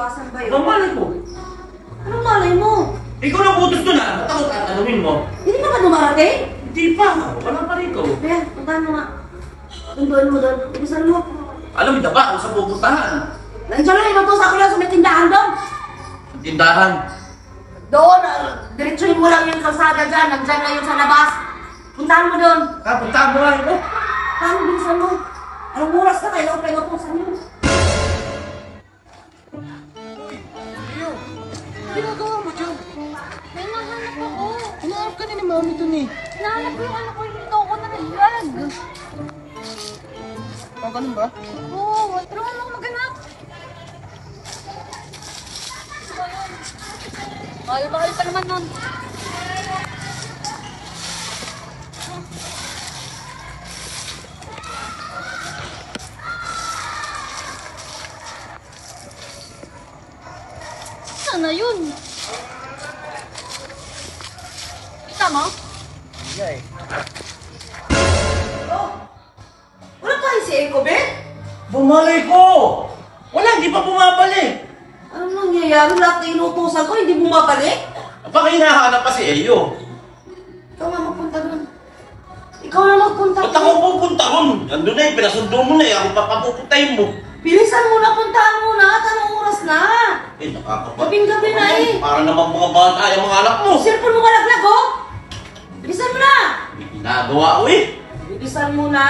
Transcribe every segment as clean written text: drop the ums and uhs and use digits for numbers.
Asan ba yun? Anong malay ko? Anong malay mo? Ikaw na utos doon ah. Ba't ako tatanungin mo? Hindi ka ba dumarating? Hindi pa. Wala pa rin ko. Kaya, puntahan mo nga. Tunduan mo doon. Ibisan mo. Alam mo ba kung saan pupuntahan? Nandiyan lang, inutos ako lang sa may tindahan doon. Ang tindahan. Doon, diretsuhin mo lang yung kalsada dyan. Nandiyan lang yung sa labas. Puntahan mo doon. Puntahan mo lang ito. Paano bilisan mo? Anong oras na kayo? Pinatusan yun. Ginagawa mo dyan? May nahanap ako. Hinahanap ka na ni Mami dun eh. Nahanap ko yung ano ko, hindi ako na nag-drag. Ah, ganun ba? Oo, tulungan mo ako maghanap. Mahal pa naman nun. Sana yun? Kita mo? Hindi eh. Oh! Wala tayo si Eko, be? Bumalik ko! Wala, hindi pa bumabalik. Anong nangyayari? Lahat na inutusan ko, hindi bumabalik? Baka hinahanap pa si Eyo. Ikaw nga magpunta doon. Ikaw na magpunta Ba't ako pupunta ron? Nandun na eh, pinasundo mo na eh. Ako papapupuntahin mo. Bilisan mo na, puntahan mo na. At anong oras na? Eh, nakakapa. Gabing-gabi na eh. Para naman mga bata yung mga anak mo. Cellphone mo malaglag, oh! Bilisan mo na! May ginagawa ko eh. Bilisan mo na!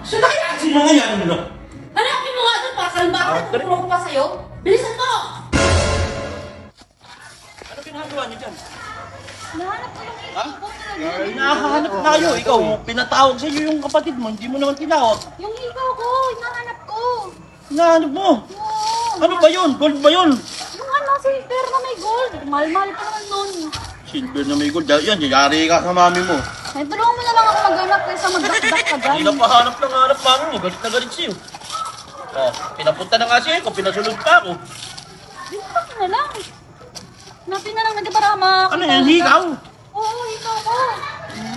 Sino kaya? Sino nga yan? Ano? Hanapin mo nga doon para kalimbakan tutulong ko pa sa'yo. Bilisan mo! Ano ginagawa niyo dyan? Nahanap ko yung Ha? ikaw ko Hinahanap na kayo. Ikaw, pinatawag sa iyo yung kapatid mo. Hindi mo naman tinawag. Yung ikaw ko, hinahanap ko. Hinahanap mo. Oo. Ano ba yun? Gold ba yun? Yung ano, silver na may gold. Mahal-mahal pa naman nun. Silver na may gold. Yan, yari ka sa mami mo. Ay, tulungan mo na lang ako maghanap kaysa magdakdak ka Hindi dyan. na pahanap ng hanap mami mo. Galit na galit sa'yo. Oh, pinapunta na nga siya ko. Pinasulod pa ako. Dito na lang. Hanapin na lang natin para makakita. Ano yan? Hikaw? Oo, ikaw ko.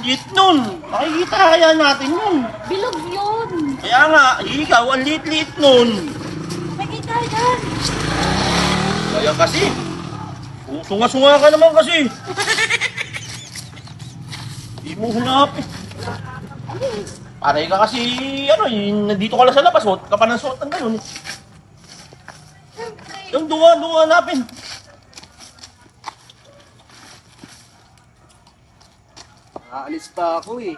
Lit nun. Makikita kaya natin yun. Bilog yun. Kaya nga, hikaw, ang lit-lit nun. Makita yan. Kaya kasi. Sunga-sunga ka naman kasi. Hindi mo hunap eh. Paray ka kasi, ano, nandito ka lang sa labas, ka pa ng suot ng ganun. Yung dunga hanapin. Aalis pa ako eh.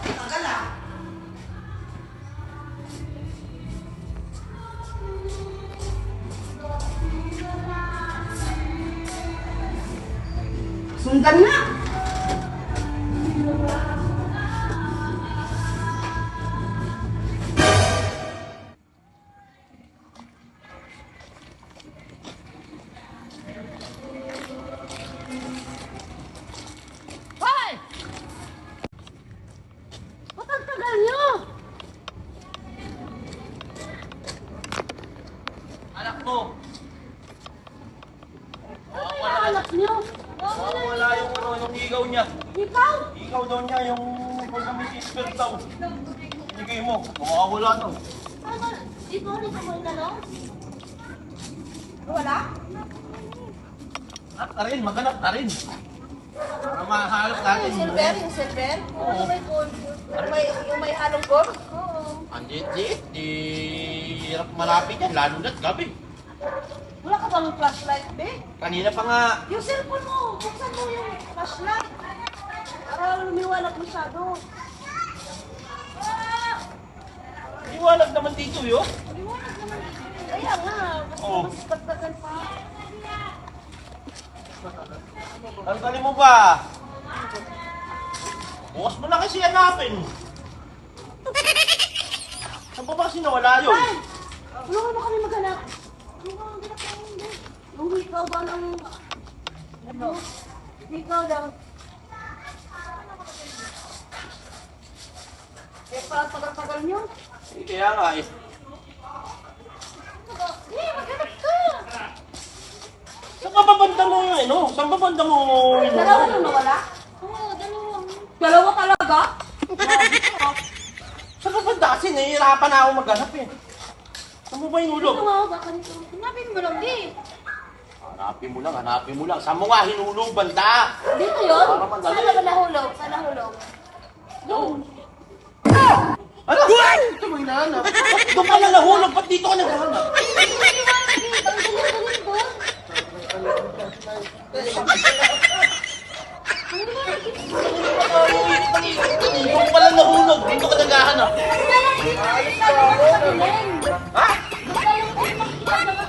Tagal ah. Sundan na! Hoy! Ba't ang tagal nyo? Anak mo. Ano hinahanap nyo? Wala yung ano, yung igaw niya. Ikaw? Ikaw daw niya, yung ikaw na may silver daw. Binigay mo, makakawala daw. Ano? Dito mo yung tanong? Wala? At na rin, maghanap na rin. Para mahalap natin. Yung silver? Ano may gold? Yung may halong gold? Oo. Ang liit-liit, di hirap malapit yan, lalo na't gabi. Wala ka bang flashlight, be? Kanina pa nga, Yung cellphone mo, buksan mo yung flashlight. Para lumiwanag masyado. liwanag naman dito yun. Liwanag naman. Kaya nga, Oo. mas pagdagan pa. Tanggalin mo ba? Bukas mo na kasi hanapin. Saan pa ba kasi nawala yun? Ay! Tulungan mo kami maghanap. Tulungan mo maghanap namin, be. Yung ikaw ba ng... Ano? Ikaw daw. Kaya pala tagal-tagal nyo. Kaya nga eh. Maghanap ka! Saan ka ba banda mo yun? Ano? Saan ba banda mo yun? Dalawa na nawala? Oo, dalawa. Dalawa talaga? Oo, banda kasi nahihirapan na ako maghanap eh. Saan mo ba hinulog? Ito nga, baka nito. Hanapin mo lang, di. Hanapin mo lang. Saan mo nga hinulog, banda? Dito yun? Para mandali. Saan ba nahulog? Saan nahulog? Doon. Ano? Ito mo hinahanap. Doon ka na nahulog, ba't dito ka naghahanap? Doon ka lang nahulog, dito ka naghahanap. Ha? Basta yung makikita na ka